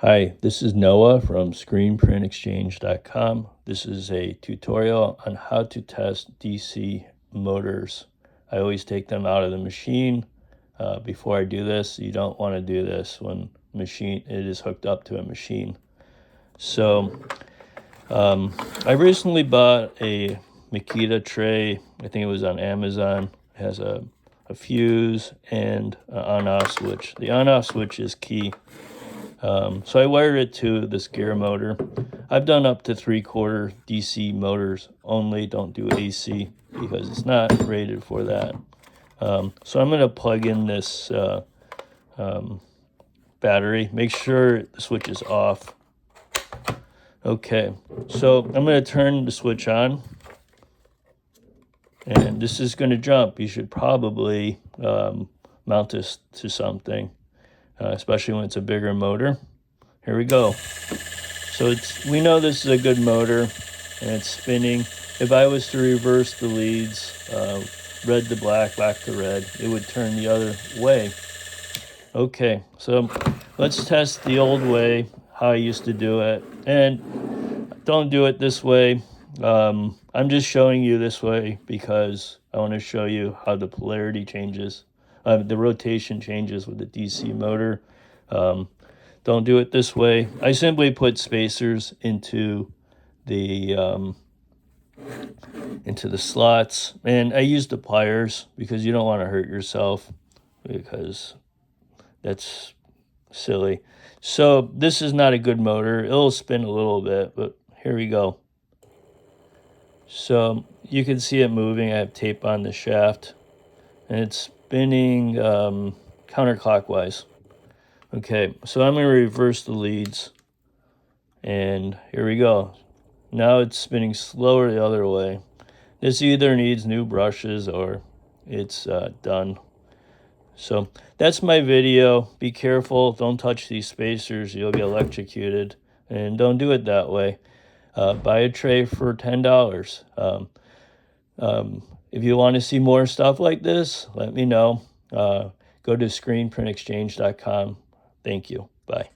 Hi, this is Noah from screenprintexchange.com. This is a tutorial on how to test DC motors. I always take them out of the machine. Before I do this, you don't want to do this when it is hooked up to a machine. So I recently bought a Makita tray. I think it was on Amazon. It has a fuse and an on-off switch. The on-off switch is key. So I wired it to this gear motor. I've done up to 3/4 DC motors only. Don't do AC because it's not rated for that. So I'm going to plug in this battery. Make sure the switch is off. Okay, so I'm going to turn the switch on. And this is going to jump. You should probably mount this to something. Especially when it's a bigger motor. Here we go. So we know this is a good motor, and it's spinning. If I was to reverse the leads, red to black, black to red, it would turn the other way. Okay, so let's test the old way, how I used to do it. And don't do it this way. I'm just showing you this way because I want to show you how the polarity changes. The rotation changes with the DC motor. Don't do it this way. I simply put spacers into the slots, and I use the pliers because you don't want to hurt yourself, because that's silly. So this is not a good motor. It'll spin a little bit, but here we go. So you can see it moving. I have tape on the shaft, and it's spinning counterclockwise. Okay, so I'm going to reverse the leads, and here we go. Now it's spinning slower the other way. This either needs new brushes or it's done. So that's my video. Be careful. Don't touch these spacers. You'll get electrocuted, and don't do it that way. Buy a tray for $10. If you want to see more stuff like this, let me know. Go to screenprintexchange.com. Thank you. Bye.